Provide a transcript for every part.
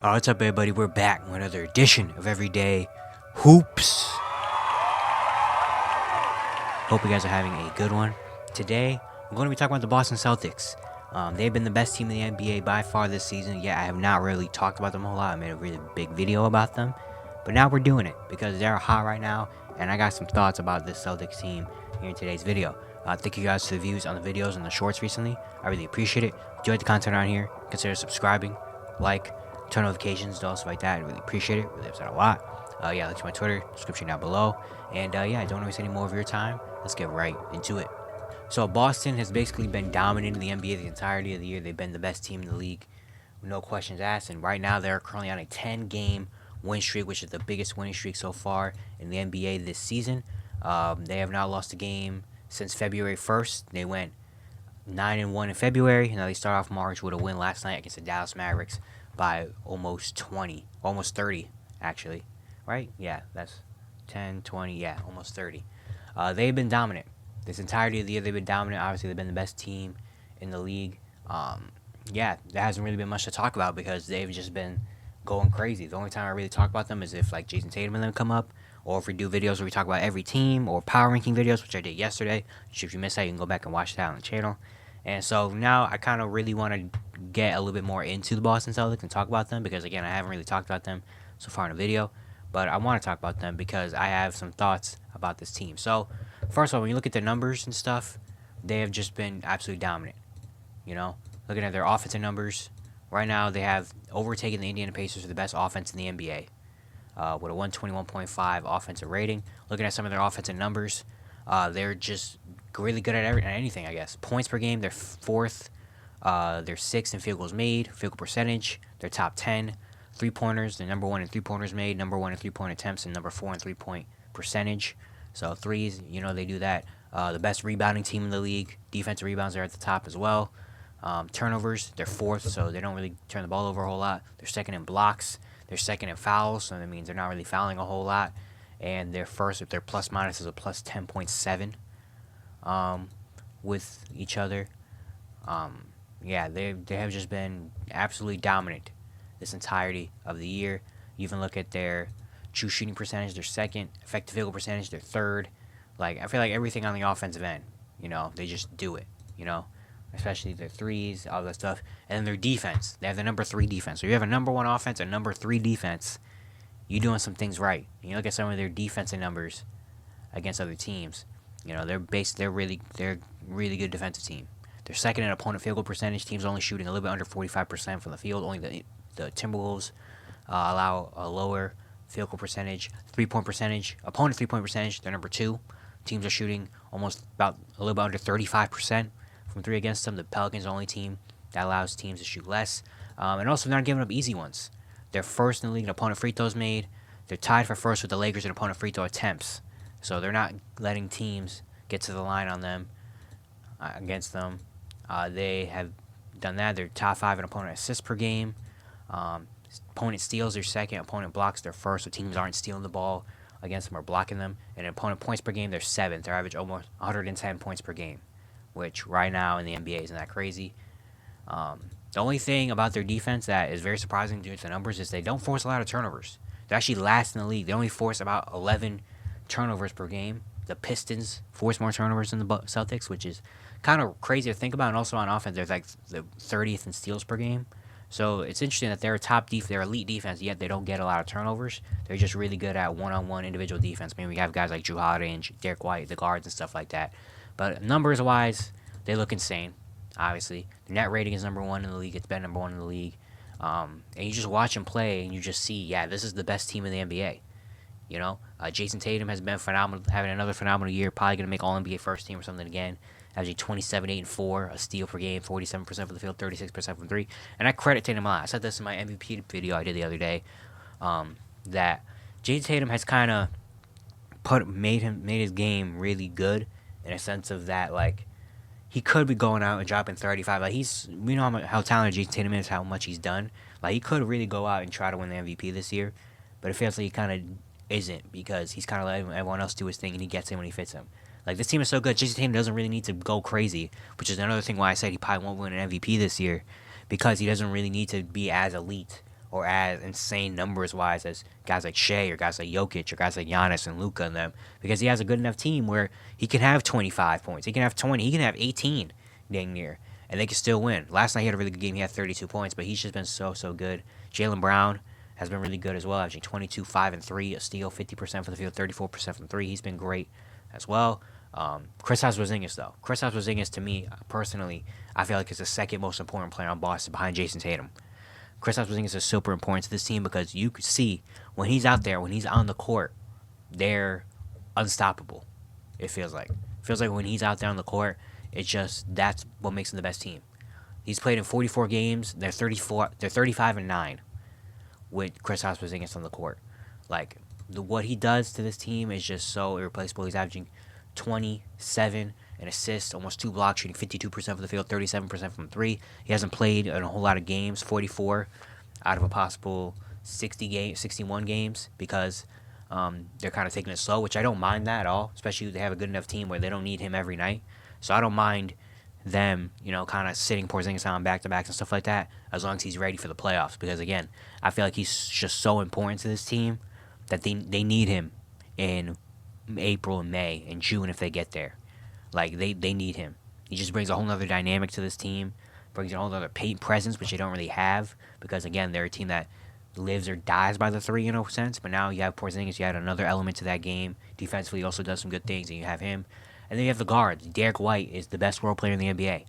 What's up, everybody? We're back with another edition of Everyday Hoops. Hope you guys are having a good one. Today, I'm going to be talking about the Boston Celtics. They've been the best team in the NBA by far this season. Yeah, I have not really talked about them a whole lot. I made a really big video about them. But now we're doing it because they're hot right now. And I got some thoughts about this Celtics team here in today's video. Thank you guys for the views on the videos and the shorts recently. I really appreciate it. If you enjoyed the content around here, consider subscribing, like, turn notifications, all stuff like that. I really appreciate it. Really helps out a lot. Link to my Twitter, description down below. And I don't waste any more of your time. Let's get right into it. So Boston has basically been dominating the NBA the entirety of the year. They've been the best team in the league, no questions asked. And right now they're currently on a 10-game win streak, which is the biggest winning streak so far in the NBA this season. They have not lost a game since February 1st. They went 9-1 in February. Now they start off March with a win last night against the Dallas Mavericks by almost 20, almost 30, actually, right? Yeah, that's 10, 20, yeah, almost 30. They've been dominant. This entirety of the year, they've been dominant. Obviously, they've been the best team in the league. There hasn't really been much to talk about because they've just been going crazy. The only time I really talk about them is if, like, Jayson Tatum and them come up, or if we do videos where we talk about every team, or power ranking videos, which I did yesterday. If you missed that, you can go back and watch that on the channel. And so now I kind of really want to get a little bit more into the Boston Celtics and talk about them because, again, I haven't really talked about them so far in the video. But I want to talk about them because I have some thoughts about this team. So, first of all, when you look at the numbers and stuff, they have just been absolutely dominant. You know, looking at their offensive numbers, right now they have overtaken the Indiana Pacers for the best offense in the NBA with a 121.5 offensive rating. Looking at some of their offensive numbers, they're just really good at anything, I guess. Points per game, they're fourth. They're sixth in field goals made, field goal percentage. They're top 10. Three-pointers, they're number one in three-pointers made, number one in three-point attempts, and number four in three-point percentage. So threes, they do that. The best rebounding team in the league. Defensive rebounds are at the top as well. Turnovers, they're fourth, so they don't really turn the ball over a whole lot. They're second in blocks. They're second in fouls, so that means they're not really fouling a whole lot. And they're first if their plus-minus is a plus 10.7 with each other. They have just been absolutely dominant this entirety of the year. You even look at their true shooting percentage, they're second. Effective field goal percentage, they're third. I feel like everything on the offensive end, they just do it, especially their threes, all that stuff. And then their defense, they have the number 3 defense. So you have a number 1 offense and number 3 defense. You're doing some things right. You look at some of their defensive numbers against other teams. They're really good defensive team. They're second in opponent field goal percentage. Teams only shooting a little bit under 45% from the field. Only the Timberwolves allow a lower field goal percentage. 3-point percentage, opponent 3-point percentage, they're number 2. Teams are shooting almost about a little bit under 35% from 3 against them. The Pelicans are the only team that allows teams to shoot less. And also, they're not giving up easy ones. They're first in the league in opponent free throws made. They're tied for first with the Lakers in opponent free throw attempts. So they're not letting teams get to the line on them against them. They have done that. They're top 5 in opponent assists per game. Opponent steals, they're second. Opponent blocks, they're first. So teams aren't stealing the ball against them or blocking them. And opponent points per game, they're 7th. They average almost 110 points per game, which right now in the NBA isn't that crazy. The only thing about their defense that is very surprising due to the numbers is they don't force a lot of turnovers. They're actually last in the league. They only force about 11 turnovers per game. The Pistons force more turnovers than the Celtics, which is kind of crazy to think about. And also on offense, they're like the 30th in steals per game. So it's interesting that they're they're elite defense, yet they don't get a lot of turnovers. They're just really good at one-on-one individual defense. Maybe we have guys like Duhon and Derek White, the guards and stuff like that. But numbers-wise, they look insane, obviously. The net rating is number 1 in the league. It's been number 1 in the league. And you just watch them play, and you just see, this is the best team in the NBA. Jayson Tatum has been phenomenal, having another phenomenal year. Probably going to make All-NBA first team or something again. Averaging 27, 8, and 4, a steal per game, 47% from the field, 36% from 3. And I credit Tatum a lot. I said this in my MVP video I did the other day, that Jayson Tatum has kind of made his game really good in a sense of that, he could be going out and dropping 35. We know how talented Jayson Tatum is, how much he's done. He could really go out and try to win the MVP this year, but it feels like he kind of isn't because he's kind of letting everyone else do his thing and he gets in when he fits him. This team is so good, Jayson Tatum doesn't really need to go crazy, which is another thing why I said he probably won't win an MVP this year, because he doesn't really need to be as elite or as insane numbers wise as guys like Shea or guys like Jokic or guys like Giannis and Luka and them, because he has a good enough team where he can have 25 points, he can have 20, he can have 18 dang near, and they can still win. Last night he had a really good game. He had 32 points, but he's just been so good. Jaylen Brown has been really good as well, averaging 22, 5, and 3, a steal, 50% from the field, 34% from 3. He's been great as well. Kristaps Porzingis, though. Kristaps Porzingis, to me, personally, I feel like is the second most important player on Boston behind Jayson Tatum. Kristaps Porzingis is super important to this team because you could see when he's out there, when he's on the court, they're unstoppable. It feels like. When he's out there on the court, that's what makes him the best team. He's played in 44 games. They're 35-9 with Kristaps Porzingis on the court. Like, what he does to this team is just so irreplaceable. He's averaging 27 and assists, almost 2 blocks, shooting 52% from the field, 37% from 3. He hasn't played in a whole lot of games, 44 out of a possible 61 games, because they're kind of taking it slow, which I don't mind that at all, especially if they have a good enough team where they don't need him every night. So I don't mind them, kind of sitting Porzingis on back-to-backs and stuff like that, as long as he's ready for the playoffs. Because, again, I feel like he's just so important to this team that they need him in April and May and June if they get there. Like, they need him. He just brings a whole other dynamic to this team, brings a whole other paint presence, which they don't really have, because, again, they're a team that lives or dies by the three in a sense. But now you have Porzingis, you add another element to that game. Defensively, he also does some good things, and you have him. And then you have the guards. Derek White is the best role player in the NBA.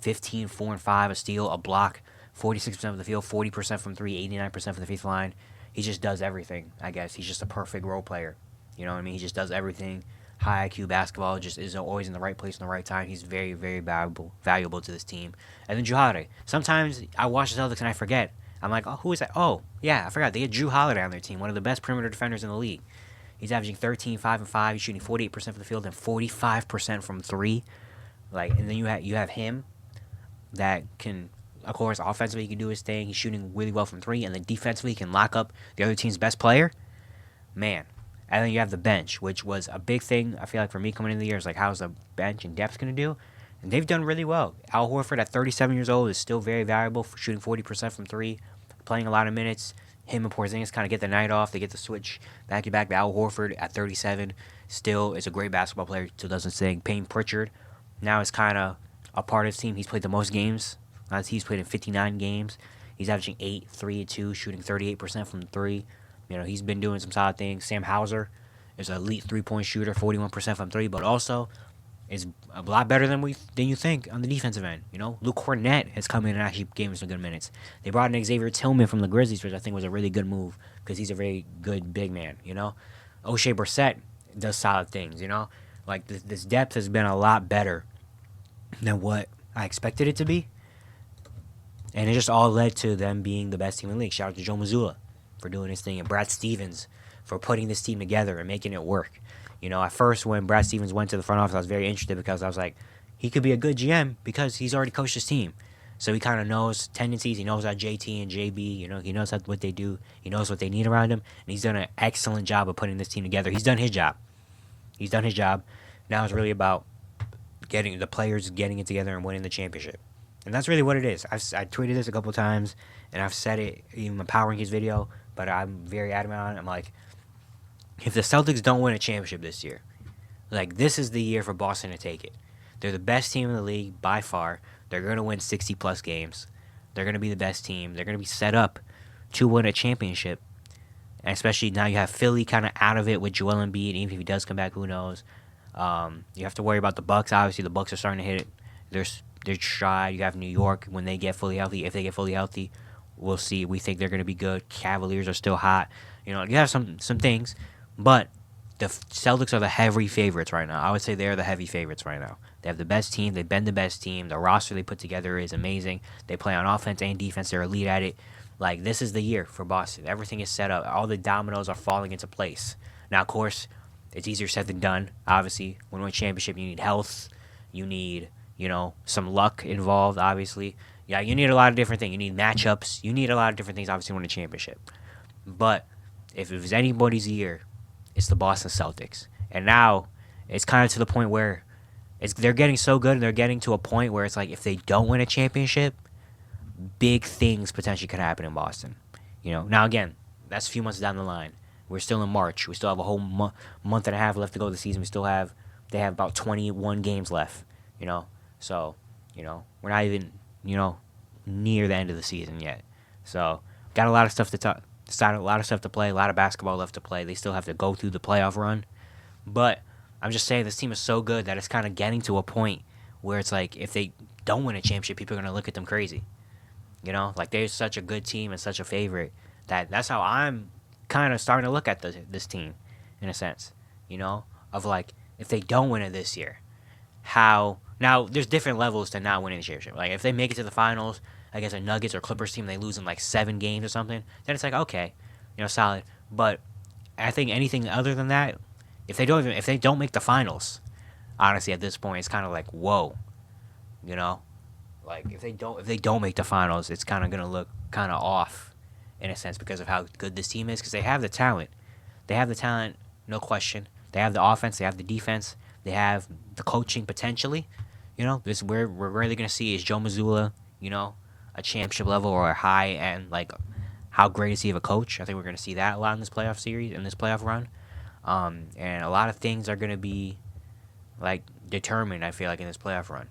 15, 4, and 5, a steal, a block, 46% of the field, 40% from 3, 89% from the free throw line. He just does everything, I guess. He's just a perfect role player. You know what I mean? He just does everything. High IQ basketball, just is always in the right place in the right time. He's very, very valuable to this team. And then Jrue Holiday. Sometimes I watch the Celtics and I forget. I'm like, oh, who is that? Oh, yeah, I forgot. They had Jrue Holiday on their team, one of the best perimeter defenders in the league. He's averaging 13, 5, and 5. He's shooting 48% from the field and 45% from 3. And then you have him that can, of course, offensively he can do his thing. He's shooting really well from 3, and then defensively he can lock up the other team's best player. Man. And then you have the bench, which was a big thing, I feel like, for me coming into the year. It's like, how's the bench and depth going to do? And they've done really well. Al Horford at 37 years old is still very valuable for shooting 40% from 3, playing a lot of minutes. Him and Porzingis kind of get the night off. They get the switch back-to-back. Al Horford at 37 still is a great basketball player. Still does his thing. Payne Pritchard now is kind of a part of his team. He's played the most games. He's played in 59 games. He's averaging 8, 3, and 2, shooting 38% from 3. He's been doing some solid things. Sam Hauser is an elite three-point shooter, 41% from 3, but also is a lot better than you think on the defensive end. Luke Cornett has come in and actually gave him some good minutes. They brought in Xavier Tillman from the Grizzlies, which I think was a really good move because he's a very good big man. O'Shea Brissett does solid things. Like this depth has been a lot better than what I expected it to be, and it just all led to them being the best team in the league. Shout out to Joe Mazzulla for doing his thing, and Brad Stevens for putting this team together and making it work. At first when Brad Stevens went to the front office, I was very interested because I was like, he could be a good GM because he's already coached his team. So he kind of knows tendencies. He knows how JT and JB, he knows what they do. He knows what they need around him. And he's done an excellent job of putting this team together. He's done his job. Now it's really about getting the players getting it together and winning the championship. And that's really what it is. I tweeted this a couple times, and I've said it in my Power Rankings video, but I'm very adamant on it. I'm like, if the Celtics don't win a championship this year, this is the year for Boston to take it. They're the best team in the league by far. They're going to win 60-plus games. They're going to be the best team. They're going to be set up to win a championship. And especially now you have Philly kind of out of it with Joel Embiid. Even if he does come back, who knows? You have to worry about the Bucks. Obviously, the Bucks are starting to hit it. Their stride. You have New York when they get fully healthy. If they get fully healthy, we'll see. We think they're going to be good. Cavaliers are still hot. You have some things. But the Celtics are the heavy favorites right now. I would say they're the heavy favorites right now. They have the best team. They've been the best team. The roster they put together is amazing. They play on offense and defense. They're elite at it. This is the year for Boston. Everything is set up. All the dominoes are falling into place. Now, of course, it's easier said than done. Obviously, when you win a championship, you need health. You need, some luck involved, obviously. Yeah, you need a lot of different things. You need matchups. You need a lot of different things, obviously, to win a championship. But if it was anybody's year, it's the Boston Celtics. And now it's kind of to the point where they're getting so good, and they're getting to a point where it's like if they don't win a championship, big things potentially could happen in Boston. Now again, that's a few months down the line. We're still in March. We still have a whole month and a half left to go of the season. They have about 21 games left. So we're not even near the end of the season yet. So got a lot of stuff to talk. A lot of stuff to play. A lot of basketball left to play. They still have to go through the playoff run. But I'm just saying this team is so good that it's kind of getting to a point where it's like if they don't win a championship, people are gonna look at them crazy. Like they're such a good team and such a favorite that's how I'm kind of starting to look at this team, in a sense. Of like if they don't win it this year, how now there's different levels to not winning the championship. Like if they make it to the finals against a Nuggets or Clippers team, they lose in like 7 games or something, then it's like okay, solid. But I think anything other than that, if they don't make the finals, honestly at this point it's kind of like whoa, like if they don't make the finals, it's kind of gonna look kind of off, in a sense, because of how good this team is. Because they have the talent, no question. They have the offense, they have the defense, they have the coaching potentially. This where we're really gonna see is Joe Mazzulla, a championship level or a high end, like how great is he of a coach? I think we're gonna see that a lot in this playoff series, in this playoff run. And a lot of things are gonna be like determined, I feel like, in this playoff run.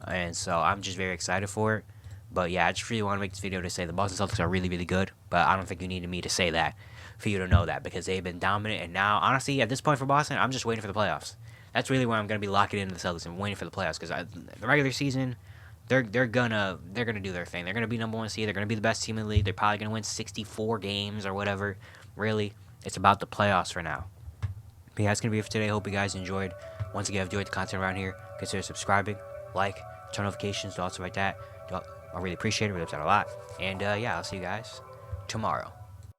And so I'm just very excited for it. But yeah, I just really want to make this video to say the Boston Celtics are really, really good. But I don't think you needed me to say that for you to know that, because they've been dominant. And now, honestly, at this point for Boston, I'm just waiting for the playoffs. That's really where I'm going to be locking into the Celtics and waiting for the playoffs. Because the regular season, they're gonna do their thing. They're gonna be number 1 seed. They're gonna be the best team in the league. They're probably gonna win 64 games or whatever. Really, it's about the playoffs for now. But yeah, that's gonna be it for today. Hope you guys enjoyed. Once again, if you enjoyed the content around here, consider subscribing, like, turn notifications, do also like that. I really appreciate it. Really helps out a lot. And yeah, I'll see you guys tomorrow.